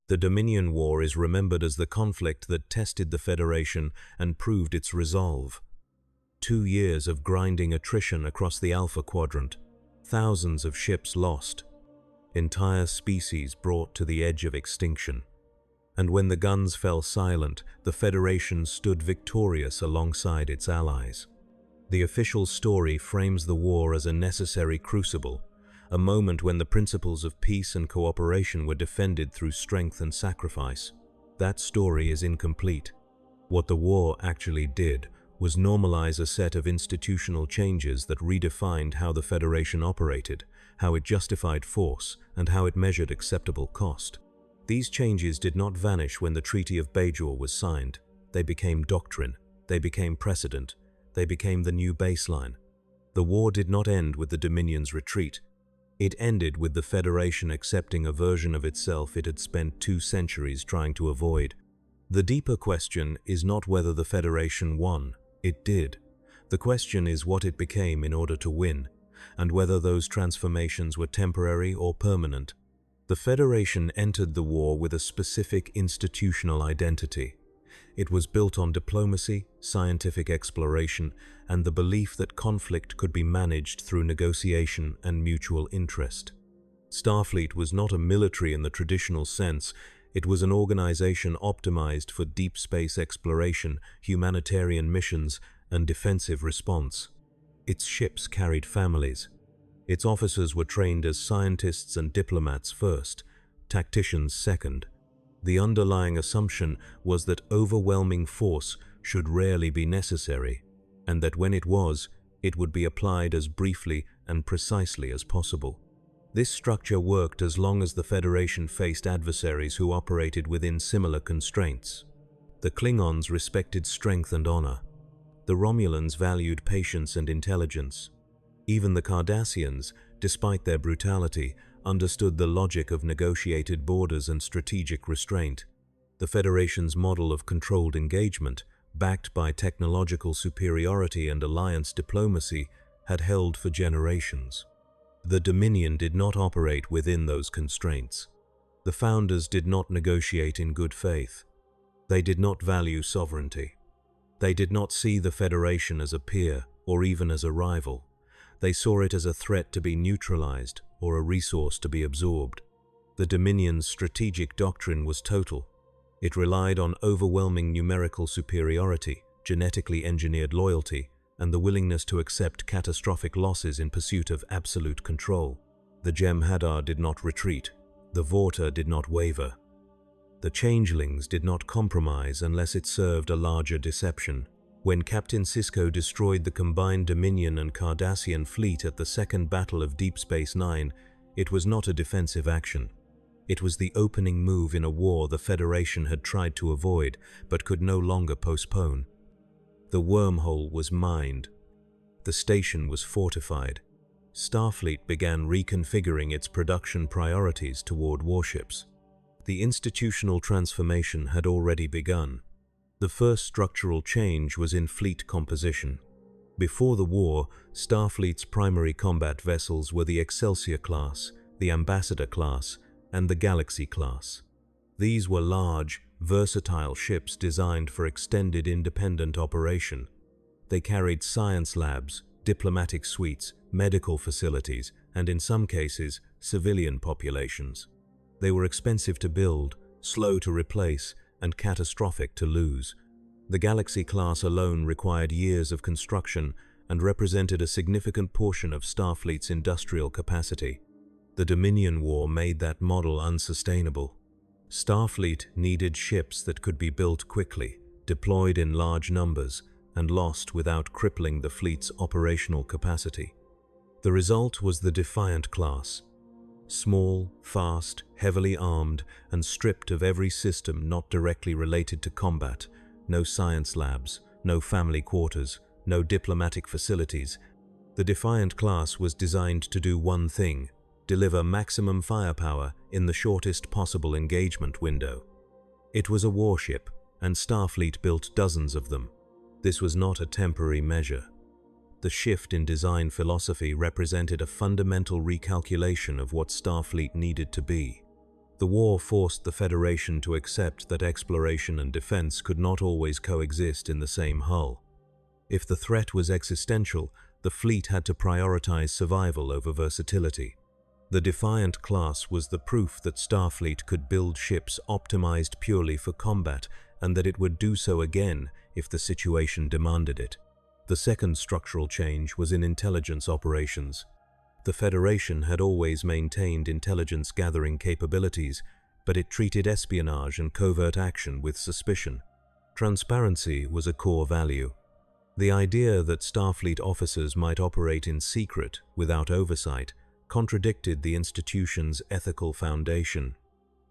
The Dominion War is remembered as the conflict that tested the Federation and proved its resolve. 2 years of grinding attrition across the Alpha Quadrant, thousands of ships lost, entire species brought to the edge of extinction. And when the guns fell silent, the Federation stood victorious alongside its allies. The official story frames the war as a necessary crucible, a moment when the principles of peace and cooperation were defended through strength and sacrifice. That story is incomplete. What the war actually did was normalize a set of institutional changes that redefined how the Federation operated, how it justified force, and how it measured acceptable cost. These changes did not vanish when the Treaty of Bajor was signed. They became doctrine, they became precedent, they became the new baseline. The war did not end with the Dominion's retreat. It ended with the Federation accepting a version of itself it had spent 2 centuries trying to avoid. The deeper question is not whether the Federation won. It did. The question is what it became in order to win, and whether those transformations were temporary or permanent. The Federation entered the war with a specific institutional identity. It was built on diplomacy, scientific exploration, and the belief that conflict could be managed through negotiation and mutual interest. Starfleet was not a military in the traditional sense. It was an organization optimized for deep space exploration, humanitarian missions, and defensive response. Its ships carried families. Its officers were trained as scientists and diplomats first, tacticians second. The underlying assumption was that overwhelming force should rarely be necessary, and that when it was, it would be applied as briefly and precisely as possible. This structure worked as long as the Federation faced adversaries who operated within similar constraints. The Klingons respected strength and honor. The Romulans valued patience and intelligence. Even the Cardassians, despite their brutality, understood the logic of negotiated borders and strategic restraint. The Federation's model of controlled engagement, backed by technological superiority and alliance diplomacy, had held for generations. The Dominion did not operate within those constraints. The Founders did not negotiate in good faith. They did not value sovereignty. They did not see the Federation as a peer or even as a rival. They saw it as a threat to be neutralized or a resource to be absorbed. The Dominion's strategic doctrine was total. It relied on overwhelming numerical superiority, genetically engineered loyalty, and the willingness to accept catastrophic losses in pursuit of absolute control. The Jem'Hadar did not retreat. The Vorta did not waver. The Changelings did not compromise unless it served a larger deception. When Captain Sisko destroyed the combined Dominion and Cardassian fleet at the Second Battle of Deep Space Nine, it was not a defensive action. It was the opening move in a war the Federation had tried to avoid, but could no longer postpone. The wormhole was mined. The station was fortified. Starfleet began reconfiguring its production priorities toward warships. The institutional transformation had already begun. The first structural change was in fleet composition. Before the war, Starfleet's primary combat vessels were the Excelsior class, the Ambassador class, and the Galaxy class. These were large, versatile ships designed for extended independent operation. They carried science labs, diplomatic suites, medical facilities, and in some cases, civilian populations. They were expensive to build, slow to replace, and catastrophic to lose. The Galaxy class alone required years of construction and represented a significant portion of Starfleet's industrial capacity. The Dominion War made that model unsustainable. Starfleet needed ships that could be built quickly, deployed in large numbers, and lost without crippling the fleet's operational capacity. The result was the Defiant class. Small, fast, heavily armed, and stripped of every system not directly related to combat. No science labs, no family quarters, no diplomatic facilities. The Defiant class was designed to do one thing: deliver maximum firepower in the shortest possible engagement window. It was a warship, and Starfleet built dozens of them. This was not a temporary measure. The shift in design philosophy represented a fundamental recalculation of what Starfleet needed to be. The war forced the Federation to accept that exploration and defense could not always coexist in the same hull. If the threat was existential, the fleet had to prioritize survival over versatility. The Defiant class was the proof that Starfleet could build ships optimized purely for combat, and that it would do so again if the situation demanded it. The second structural change was in intelligence operations. The Federation had always maintained intelligence-gathering capabilities, but it treated espionage and covert action with suspicion. Transparency was a core value. The idea that Starfleet officers might operate in secret, without oversight, contradicted the institution's ethical foundation.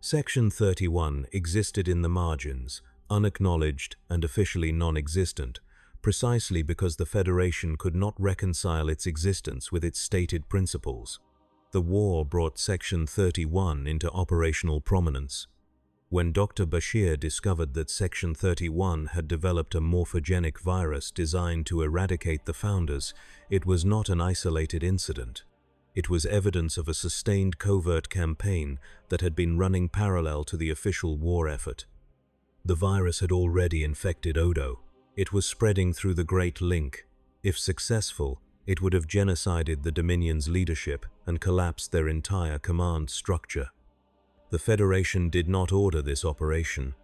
Section 31 existed in the margins, unacknowledged and officially non-existent, precisely because the Federation could not reconcile its existence with its stated principles. The war brought Section 31 into operational prominence. When Dr. Bashir discovered that Section 31 had developed a morphogenic virus designed to eradicate the Founders, it was not an isolated incident. It was evidence of a sustained covert campaign that had been running parallel to the official war effort. The virus had already infected Odo. It was spreading through the Great Link. If successful, it would have genocided the Dominion's leadership and collapsed their entire command structure. The Federation did not order this operation.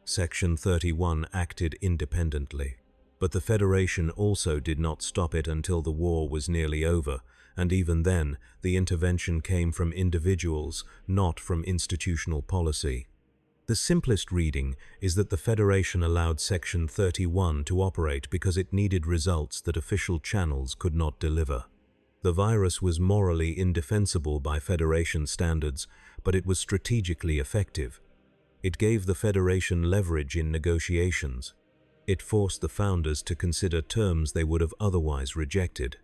Section 31 acted independently. But the Federation also did not stop it until the war was nearly over, and even then, the intervention came from individuals, not from institutional policy. The simplest reading is that the Federation allowed Section 31 to operate because it needed results that official channels could not deliver. The virus was morally indefensible by Federation standards, but it was strategically effective. It gave the Federation leverage in negotiations. It forced the Founders to consider terms they would have otherwise rejected.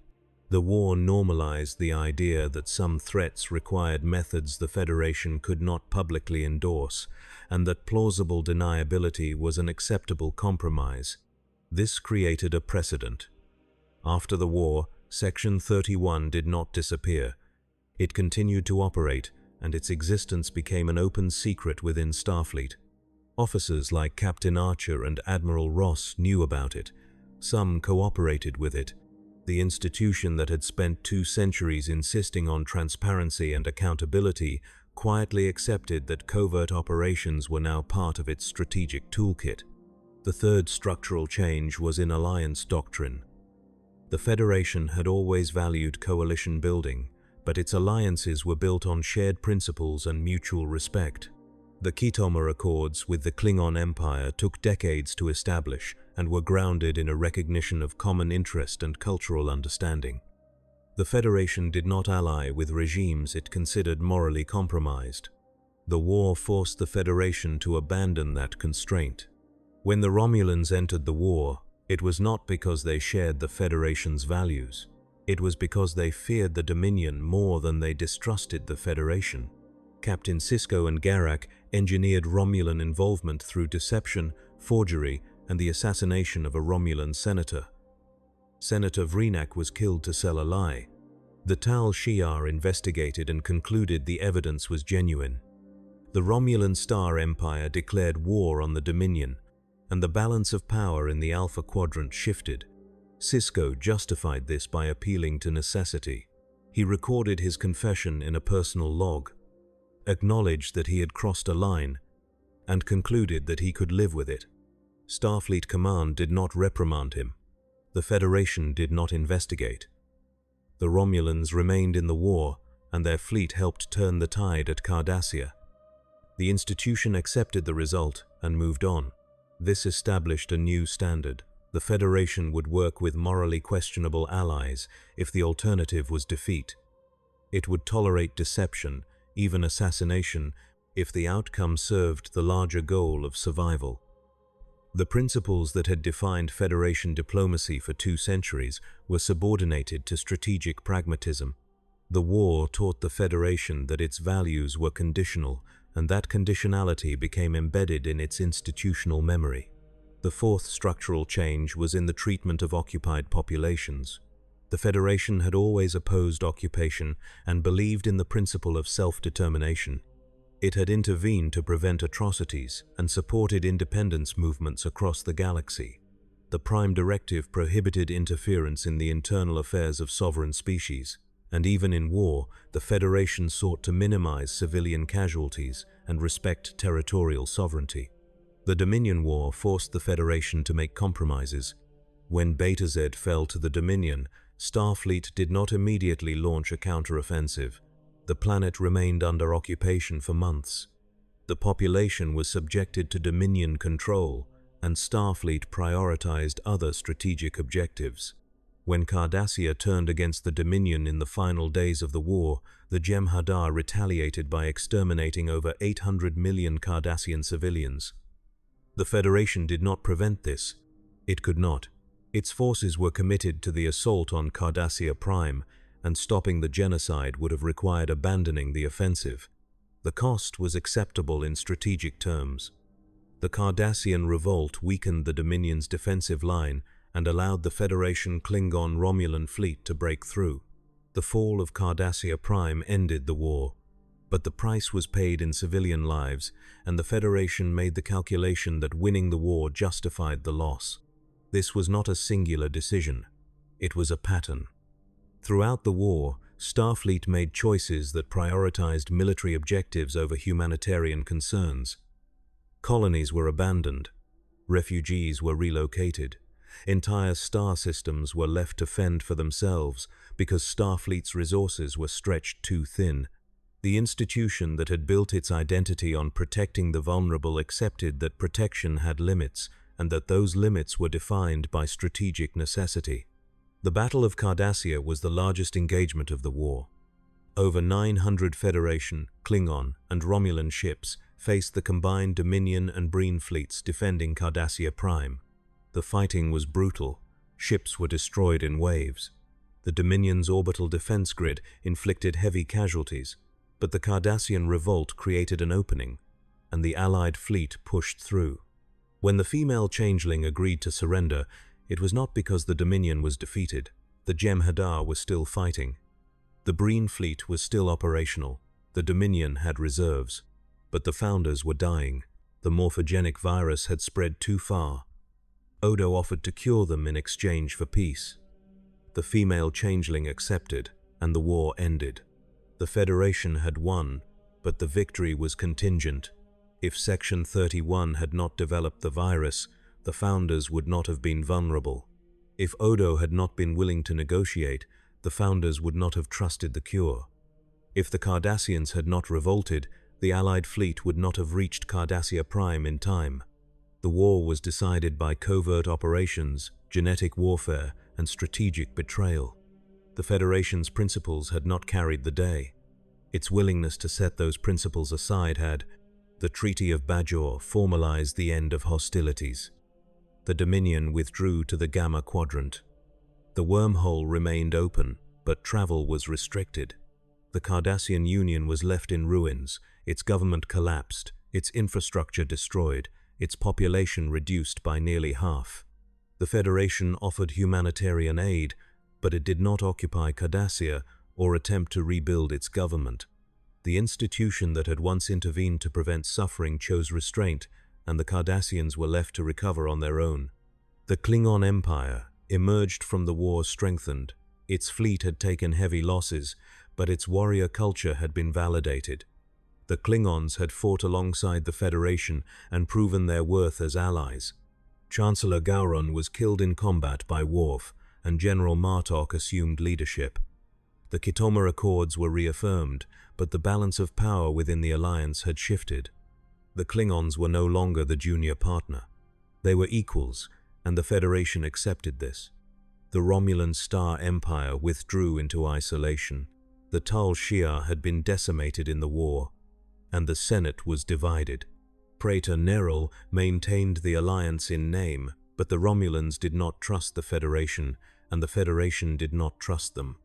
The war normalized the idea that some threats required methods the Federation could not publicly endorse, and that plausible deniability was an acceptable compromise. This created a precedent. After the war, Section 31 did not disappear. It continued to operate, and its existence became an open secret within Starfleet. Officers like Captain Archer and Admiral Ross knew about it. Some cooperated with it. The institution that had spent 2 centuries insisting on transparency and accountability quietly accepted that covert operations were now part of its strategic toolkit. The third structural change was in alliance doctrine. The Federation had always valued coalition building, but its alliances were built on shared principles and mutual respect. The Khitomer Accords with the Klingon Empire took decades to establish and were grounded in a recognition of common interest and cultural understanding. The Federation did not ally with regimes it considered morally compromised. The war forced the Federation to abandon that constraint. When the Romulans entered the war, it was not because they shared the Federation's values. It was because they feared the Dominion more than they distrusted the Federation. Captain Sisko and Garak engineered Romulan involvement through deception, forgery, and the assassination of a Romulan senator. Senator Vreenak was killed to sell a lie. The Tal Shiar investigated and concluded the evidence was genuine. The Romulan Star Empire declared war on the Dominion, and the balance of power in the Alpha Quadrant shifted. Sisko justified this by appealing to necessity. He recorded his confession in a personal log, acknowledged that he had crossed a line, and concluded that he could live with it. Starfleet Command did not reprimand him. The Federation did not investigate. The Romulans remained in the war, and their fleet helped turn the tide at Cardassia. The institution accepted the result and moved on. This established a new standard. The Federation would work with morally questionable allies if the alternative was defeat. It would tolerate deception, even assassination, if the outcome served the larger goal of survival. The principles that had defined Federation diplomacy for 2 centuries were subordinated to strategic pragmatism. The war taught the Federation that its values were conditional, and that conditionality became embedded in its institutional memory. The fourth structural change was in the treatment of occupied populations. The Federation had always opposed occupation and believed in the principle of self-determination. It had intervened to prevent atrocities and supported independence movements across the galaxy. The Prime Directive prohibited interference in the internal affairs of sovereign species, and even in war, the Federation sought to minimize civilian casualties and respect territorial sovereignty. The Dominion War forced the Federation to make compromises. When Beta Z fell to the Dominion, Starfleet did not immediately launch a counteroffensive. The planet remained under occupation for months. The population was subjected to Dominion control, and Starfleet prioritized other strategic objectives. When Cardassia turned against the Dominion in the final days of the war, the Jem'Hadar retaliated by exterminating over 800 million Cardassian civilians. The Federation did not prevent this. It could not. Its forces were committed to the assault on Cardassia Prime, and stopping the genocide would have required abandoning the offensive. The cost was acceptable in strategic terms. The Cardassian revolt weakened the Dominion's defensive line and allowed the Federation Klingon-Romulan fleet to break through. The fall of Cardassia Prime ended the war, but the price was paid in civilian lives, and the Federation made the calculation that winning the war justified the loss. This was not a singular decision. It was a pattern. Throughout the war, Starfleet made choices that prioritized military objectives over humanitarian concerns. Colonies were abandoned. Refugees were relocated. Entire star systems were left to fend for themselves because Starfleet's resources were stretched too thin. The institution that had built its identity on protecting the vulnerable accepted that protection had limits, and that those limits were defined by strategic necessity. The Battle of Cardassia was the largest engagement of the war. Over 900 Federation, Klingon, and Romulan ships faced the combined Dominion and Breen fleets defending Cardassia Prime. The fighting was brutal. Ships were destroyed in waves. The Dominion's orbital defense grid inflicted heavy casualties, but the Cardassian revolt created an opening, and the Allied fleet pushed through. When the female changeling agreed to surrender, it was not because the Dominion was defeated. The Jem'Hadar was still fighting. The Breen fleet was still operational. The Dominion had reserves. But the Founders were dying. The morphogenic virus had spread too far. Odo offered to cure them in exchange for peace. The female changeling accepted, and the war ended. The Federation had won, but the victory was contingent. If Section 31 had not developed the virus, the Founders would not have been vulnerable. If Odo had not been willing to negotiate, the Founders would not have trusted the cure. If the Cardassians had not revolted, the Allied fleet would not have reached Cardassia Prime in time. The war was decided by covert operations, genetic warfare, and strategic betrayal. The Federation's principles had not carried the day. Its willingness to set those principles aside had. The Treaty of Bajor formalized the end of hostilities. The Dominion withdrew to the Gamma Quadrant. The wormhole remained open, but travel was restricted. The Cardassian Union was left in ruins, its government collapsed, its infrastructure destroyed, its population reduced by nearly half. The Federation offered humanitarian aid, but it did not occupy Cardassia or attempt to rebuild its government. The institution that had once intervened to prevent suffering chose restraint, and the Cardassians were left to recover on their own. The Klingon Empire emerged from the war strengthened. Its fleet had taken heavy losses, but its warrior culture had been validated. The Klingons had fought alongside the Federation and proven their worth as allies. Chancellor Gowron was killed in combat by Worf, and General Martok assumed leadership. The Khitomer Accords were reaffirmed, but the balance of power within the alliance had shifted. The Klingons were no longer the junior partner. They were equals, and the Federation accepted this. The Romulan Star Empire withdrew into isolation. The Tal Shiar had been decimated in the war, and the Senate was divided. Praetor Nerul maintained the alliance in name, but the Romulans did not trust the Federation, and the Federation did not trust them.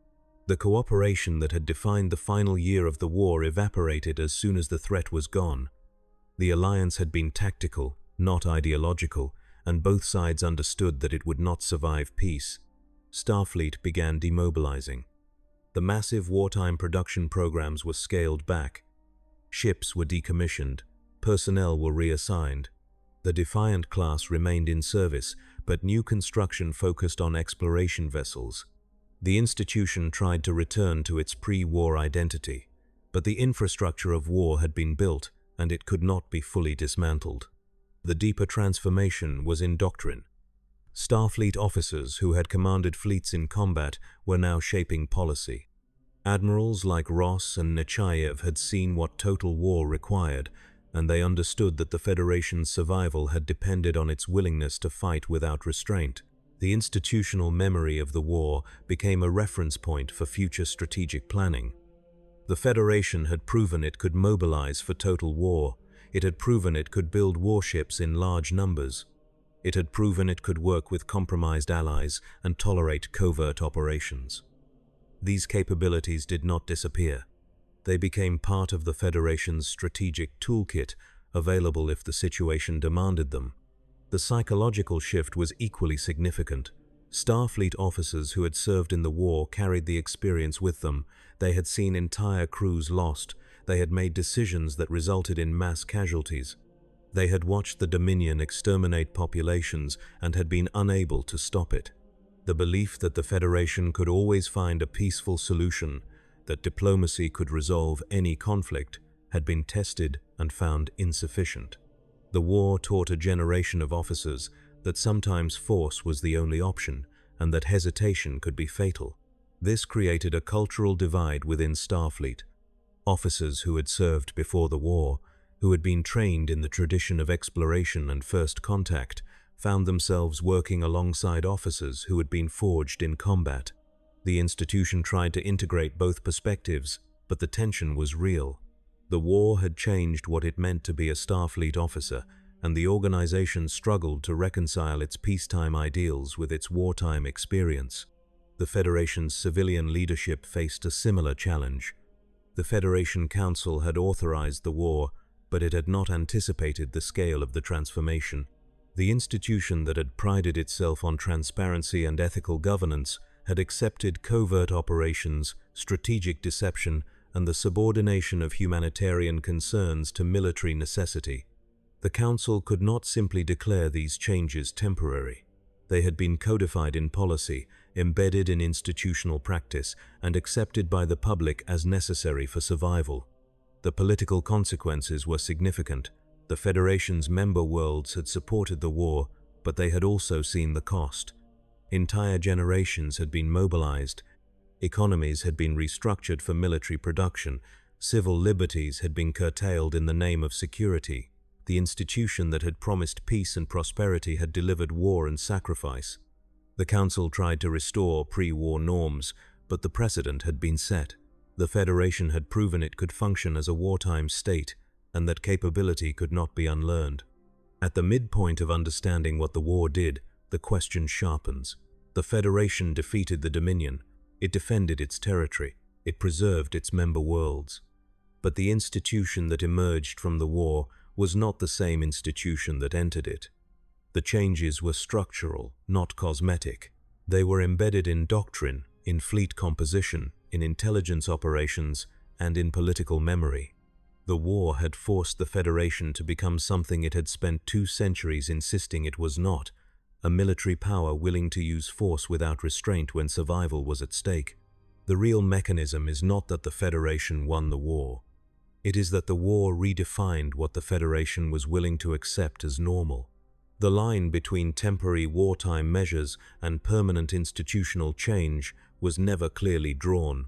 The cooperation that had defined the final year of the war evaporated as soon as the threat was gone. The alliance had been tactical, not ideological, and both sides understood that it would not survive peace. Starfleet began demobilizing. The massive wartime production programs were scaled back. Ships were decommissioned, personnel were reassigned. The Defiant class remained in service, but new construction focused on exploration vessels. The institution tried to return to its pre-war identity, but the infrastructure of war had been built, and it could not be fully dismantled. The deeper transformation was in doctrine. Starfleet officers who had commanded fleets in combat were now shaping policy. Admirals like Ross and Nechayev had seen what total war required, and they understood that the Federation's survival had depended on its willingness to fight without restraint. The institutional memory of the war became a reference point for future strategic planning. The Federation had proven it could mobilize for total war. It had proven it could build warships in large numbers. It had proven it could work with compromised allies and tolerate covert operations. These capabilities did not disappear. They became part of the Federation's strategic toolkit, available if the situation demanded them. The psychological shift was equally significant. Starfleet officers who had served in the war carried the experience with them. They had seen entire crews lost. They had made decisions that resulted in mass casualties. They had watched the Dominion exterminate populations and had been unable to stop it. The belief that the Federation could always find a peaceful solution, that diplomacy could resolve any conflict, had been tested and found insufficient. The war taught a generation of officers that sometimes force was the only option and that hesitation could be fatal. This created a cultural divide within Starfleet. Officers who had served before the war, who had been trained in the tradition of exploration and first contact, found themselves working alongside officers who had been forged in combat. The institution tried to integrate both perspectives, but the tension was real. The war had changed what it meant to be a Starfleet officer, and the organization struggled to reconcile its peacetime ideals with its wartime experience. The Federation's civilian leadership faced a similar challenge. The Federation Council had authorized the war, but it had not anticipated the scale of the transformation. The institution that had prided itself on transparency and ethical governance had accepted covert operations, strategic deception, and the subordination of humanitarian concerns to military necessity. The Council could not simply declare these changes temporary. They had been codified in policy, embedded in institutional practice, and accepted by the public as necessary for survival. The political consequences were significant. The Federation's member worlds had supported the war, but they had also seen the cost. Entire generations had been mobilized. Economies had been restructured for military production. Civil liberties had been curtailed in the name of security. The institution that had promised peace and prosperity had delivered war and sacrifice. The Council tried to restore pre-war norms, but the precedent had been set. The Federation had proven it could function as a wartime state, and that capability could not be unlearned. At the midpoint of understanding what the war did, the question sharpens. The Federation defeated the Dominion. It defended its territory. It preserved its member worlds. But the institution that emerged from the war was not the same institution that entered it. The changes were structural, not cosmetic. They were embedded in doctrine, in fleet composition, in intelligence operations, and in political memory. The war had forced the Federation to become something it had spent 2 centuries insisting it was not, a military power willing to use force without restraint when survival was at stake. The real mechanism is not that the Federation won the war. It is that the war redefined what the Federation was willing to accept as normal. The line between temporary wartime measures and permanent institutional change was never clearly drawn,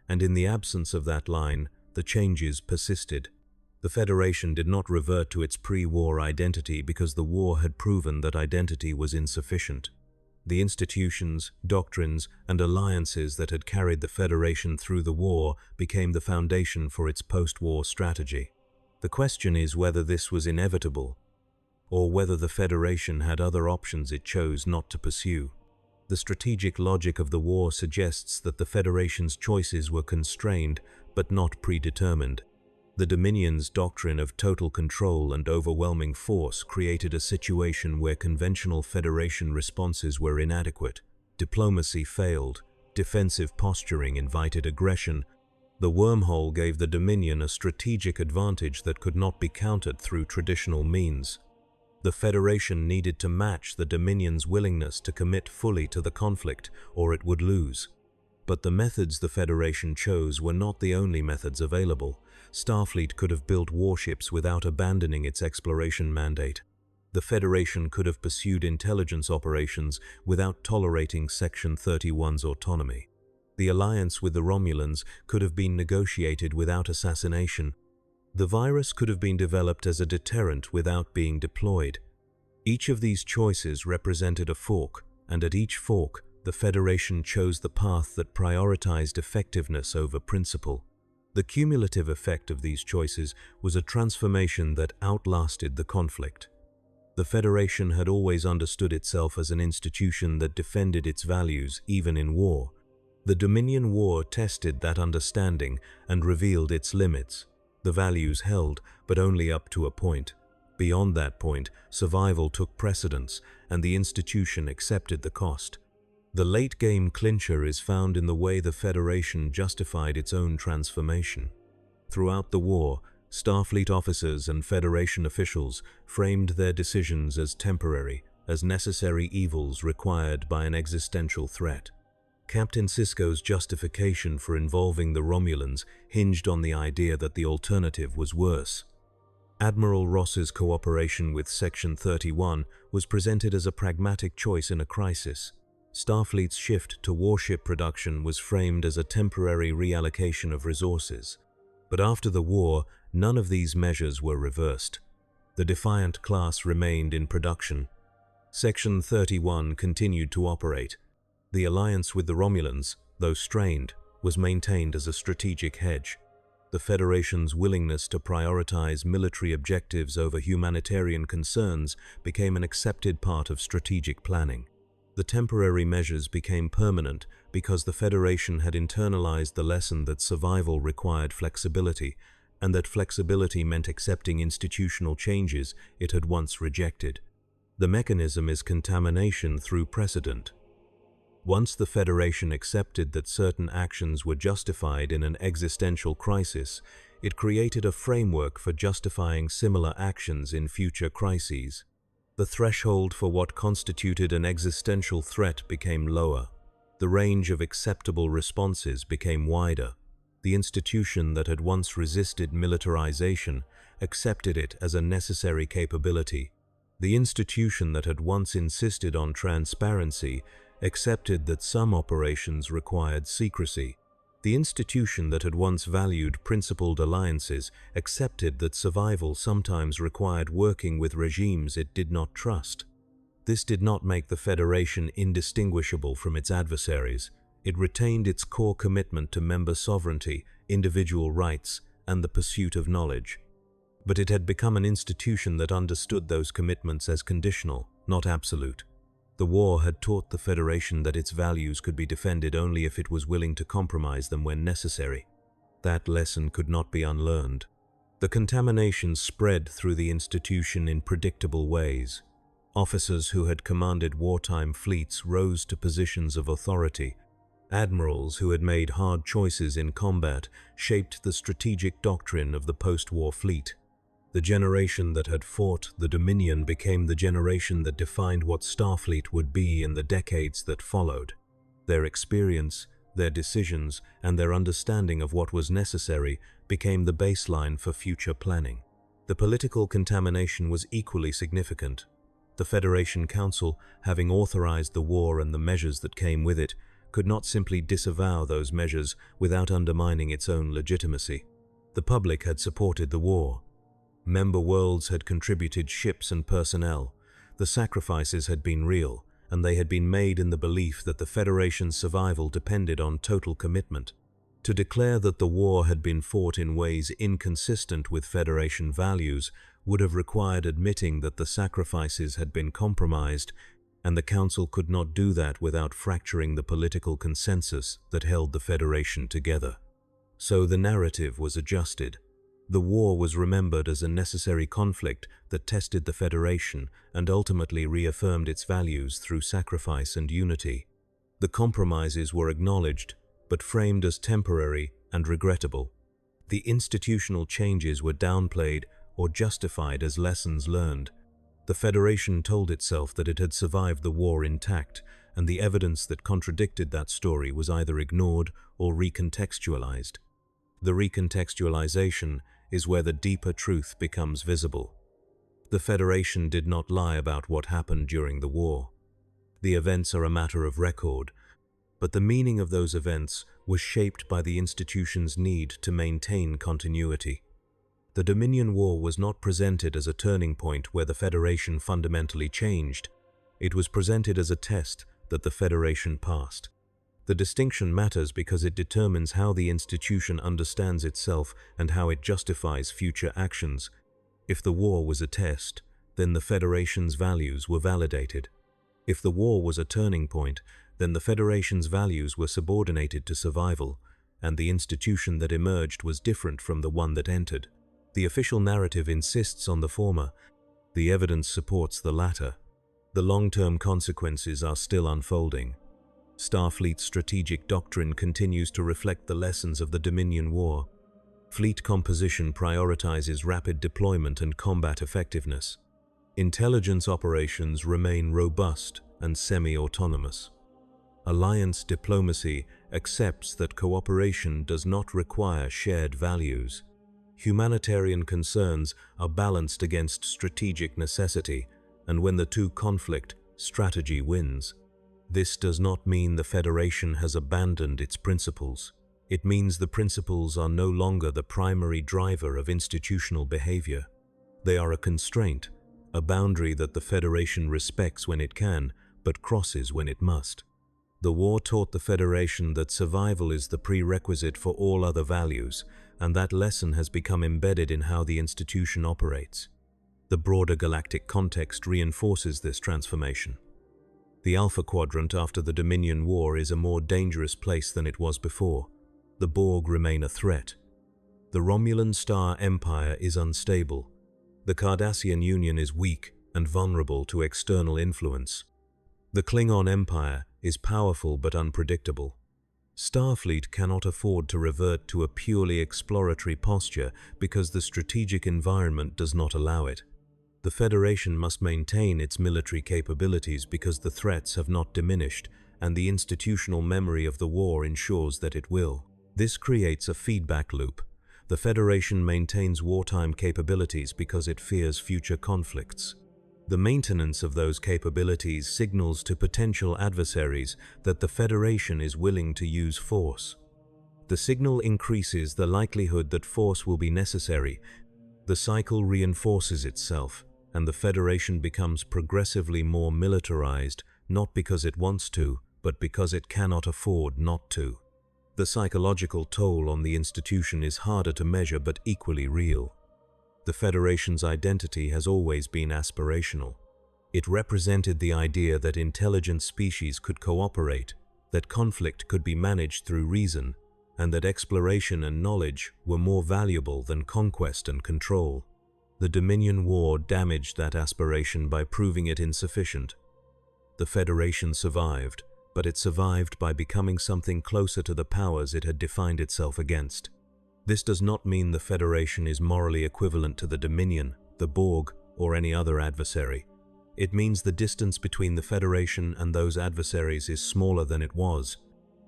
and in the absence of that line, the changes persisted. The Federation did not revert to its pre-war identity because the war had proven that identity was insufficient. The institutions, doctrines, and alliances that had carried the Federation through the war became the foundation for its post-war strategy. The question is whether this was inevitable, or whether the Federation had other options it chose not to pursue. The strategic logic of the war suggests that the Federation's choices were constrained but not predetermined. The Dominion's doctrine of total control and overwhelming force created a situation where conventional Federation responses were inadequate. Diplomacy failed, defensive posturing invited aggression, The wormhole gave the Dominion a strategic advantage that could not be countered through traditional means. The Federation needed to match the Dominion's willingness to commit fully to the conflict, or it would lose. But the methods the Federation chose were not the only methods available. Starfleet could have built warships without abandoning its exploration mandate. The Federation could have pursued intelligence operations without tolerating Section 31's autonomy. The alliance with the Romulans could have been negotiated without assassination. The virus could have been developed as a deterrent without being deployed. Each of these choices represented a fork, and at each fork, the Federation chose the path that prioritized effectiveness over principle. The cumulative effect of these choices was a transformation that outlasted the conflict. The Federation had always understood itself as an institution that defended its values even in war. The Dominion War tested that understanding and revealed its limits. The values held, but only up to a point. Beyond that point, survival took precedence, and the institution accepted the cost. The late-game clincher is found in the way the Federation justified its own transformation. Throughout the war, Starfleet officers and Federation officials framed their decisions as temporary, as necessary evils required by an existential threat. Captain Sisko's justification for involving the Romulans hinged on the idea that the alternative was worse. Admiral Ross's cooperation with Section 31 was presented as a pragmatic choice in a crisis. Starfleet's shift to warship production was framed as a temporary reallocation of resources. But after the war, none of these measures were reversed. The Defiant class remained in production. Section 31 continued to operate. The alliance with the Romulans, though strained, was maintained as a strategic hedge. The Federation's willingness to prioritize military objectives over humanitarian concerns became an accepted part of strategic planning. The temporary measures became permanent because the Federation had internalized the lesson that survival required flexibility, and that flexibility meant accepting institutional changes it had once rejected. The mechanism is contamination through precedent. Once the Federation accepted that certain actions were justified in an existential crisis, it created a framework for justifying similar actions in future crises. The threshold for what constituted an existential threat became lower. The range of acceptable responses became wider. The institution that had once resisted militarization accepted it as a necessary capability. The institution that had once insisted on transparency accepted that some operations required secrecy. The institution that had once valued principled alliances accepted that survival sometimes required working with regimes it did not trust. This did not make the Federation indistinguishable from its adversaries. It retained its core commitment to member sovereignty, individual rights, and the pursuit of knowledge. But it had become an institution that understood those commitments as conditional, not absolute. The war had taught the Federation that its values could be defended only if it was willing to compromise them when necessary. That lesson could not be unlearned. The contamination spread through the institution in predictable ways. Officers who had commanded wartime fleets rose to positions of authority. Admirals who had made hard choices in combat shaped the strategic doctrine of the post-war fleet. The generation that had fought the Dominion became the generation that defined what Starfleet would be in the decades that followed. Their experience, their decisions, and their understanding of what was necessary became the baseline for future planning. The political contamination was equally significant. The Federation Council, having authorized the war and the measures that came with it, could not simply disavow those measures without undermining its own legitimacy. The public had supported the war. Member worlds had contributed ships and personnel. The sacrifices had been real, and they had been made in the belief that the Federation's survival depended on total commitment. To declare that the war had been fought in ways inconsistent with Federation values would have required admitting that the sacrifices had been compromised, and the Council could not do that without fracturing the political consensus that held the Federation together. So the narrative was adjusted. The war was remembered as a necessary conflict that tested the Federation and ultimately reaffirmed its values through sacrifice and unity. The compromises were acknowledged, but framed as temporary and regrettable. The institutional changes were downplayed or justified as lessons learned. The Federation told itself that it had survived the war intact, and the evidence that contradicted that story was either ignored or recontextualized. The recontextualization is where the deeper truth becomes visible. The Federation did not lie about what happened during the war. The events are a matter of record, but the meaning of those events was shaped by the institution's need to maintain continuity. The Dominion War was not presented as a turning point where the Federation fundamentally changed. It was presented as a test that the Federation passed. The distinction matters because it determines how the institution understands itself and how it justifies future actions. If the war was a test, then the Federation's values were validated. If the war was a turning point, then the Federation's values were subordinated to survival, and the institution that emerged was different from the one that entered. The official narrative insists on the former. The evidence supports the latter. The long-term consequences are still unfolding. Starfleet's strategic doctrine continues to reflect the lessons of the Dominion War. Fleet composition prioritizes rapid deployment and combat effectiveness. Intelligence operations remain robust and semi-autonomous. Alliance diplomacy accepts that cooperation does not require shared values. Humanitarian concerns are balanced against strategic necessity, and when the two conflict, strategy wins. This does not mean the Federation has abandoned its principles. It means the principles are no longer the primary driver of institutional behavior. They are a constraint, a boundary that the Federation respects when it can, but crosses when it must. The war taught the Federation that survival is the prerequisite for all other values, and that lesson has become embedded in how the institution operates. The broader galactic context reinforces this transformation. The Alpha Quadrant after the Dominion War is a more dangerous place than it was before. The Borg remain a threat. The Romulan Star Empire is unstable. The Cardassian Union is weak and vulnerable to external influence. The Klingon Empire is powerful but unpredictable. Starfleet cannot afford to revert to a purely exploratory posture because the strategic environment does not allow it. The Federation must maintain its military capabilities because the threats have not diminished, and the institutional memory of the war ensures that it will. This creates a feedback loop. The Federation maintains wartime capabilities because it fears future conflicts. The maintenance of those capabilities signals to potential adversaries that the Federation is willing to use force. The signal increases the likelihood that force will be necessary. The cycle reinforces itself, and the Federation becomes progressively more militarized, not because it wants to, but because it cannot afford not to. The psychological toll on the institution is harder to measure but equally real. The Federation's identity has always been aspirational. It represented the idea that intelligent species could cooperate, that conflict could be managed through reason, and that exploration and knowledge were more valuable than conquest and control. The Dominion War damaged that aspiration by proving it insufficient. The Federation survived, but it survived by becoming something closer to the powers it had defined itself against. This does not mean the Federation is morally equivalent to the Dominion, the Borg, or any other adversary. It means the distance between the Federation and those adversaries is smaller than it was.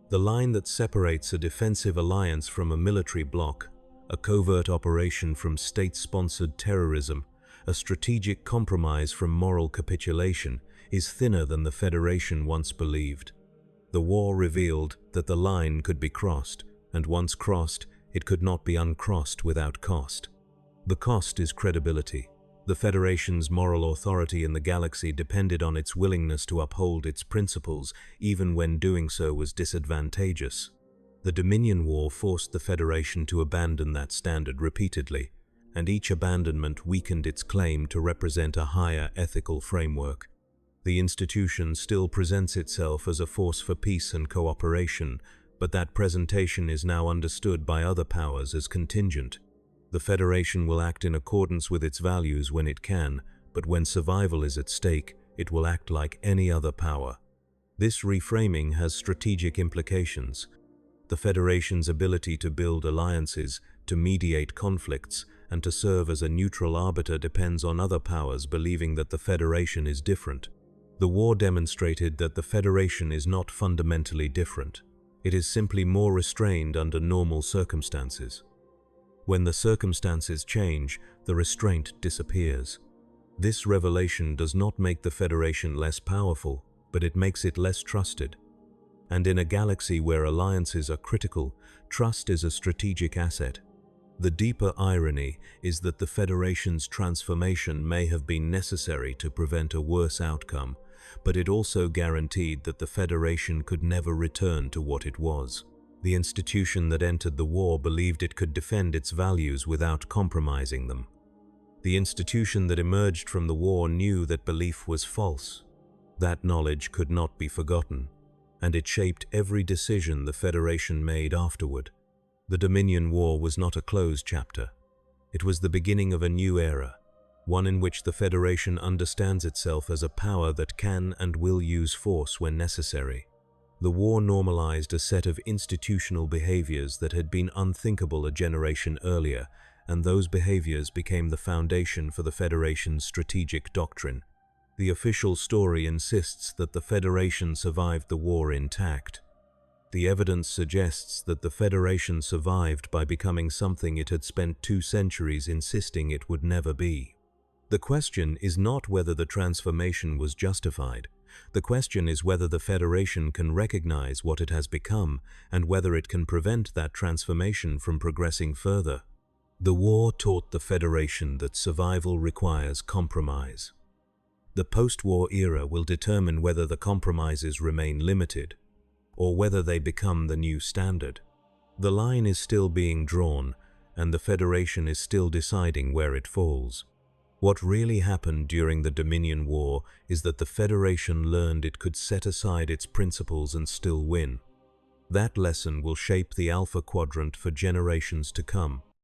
The line that separates a defensive alliance from a military bloc, a covert operation from state-sponsored terrorism, a strategic compromise from moral capitulation, is thinner than the Federation once believed. The war revealed that the line could be crossed, and once crossed, it could not be uncrossed without cost. The cost is credibility. The Federation's moral authority in the galaxy depended on its willingness to uphold its principles, even when doing so was disadvantageous. The Dominion War forced the Federation to abandon that standard repeatedly, and each abandonment weakened its claim to represent a higher ethical framework. The institution still presents itself as a force for peace and cooperation, but that presentation is now understood by other powers as contingent. The Federation will act in accordance with its values when it can, but when survival is at stake, it will act like any other power. This reframing has strategic implications. The Federation's ability to build alliances, to mediate conflicts, and to serve as a neutral arbiter depends on other powers believing that the Federation is different. The war demonstrated that the Federation is not fundamentally different. It is simply more restrained under normal circumstances. When the circumstances change, the restraint disappears. This revelation does not make the Federation less powerful, but it makes it less trusted. And in a galaxy where alliances are critical, trust is a strategic asset. The deeper irony is that the Federation's transformation may have been necessary to prevent a worse outcome, but it also guaranteed that the Federation could never return to what it was. The institution that entered the war believed it could defend its values without compromising them. The institution that emerged from the war knew that belief was false. That knowledge could not be forgotten, and it shaped every decision the Federation made afterward. The Dominion War was not a closed chapter. It was the beginning of a new era, one in which the Federation understands itself as a power that can and will use force when necessary. The war normalized a set of institutional behaviors that had been unthinkable a generation earlier, and those behaviors became the foundation for the Federation's strategic doctrine. The official story insists that the Federation survived the war intact. The evidence suggests that the Federation survived by becoming something it had spent 2 centuries insisting it would never be. The question is not whether the transformation was justified. The question is whether the Federation can recognize what it has become and whether it can prevent that transformation from progressing further. The war taught the Federation that survival requires compromise. The post-war era will determine whether the compromises remain limited or whether they become the new standard. The line is still being drawn, and the Federation is still deciding where it falls. What really happened during the Dominion War is that the Federation learned it could set aside its principles and still win. That lesson will shape the Alpha Quadrant for generations to come.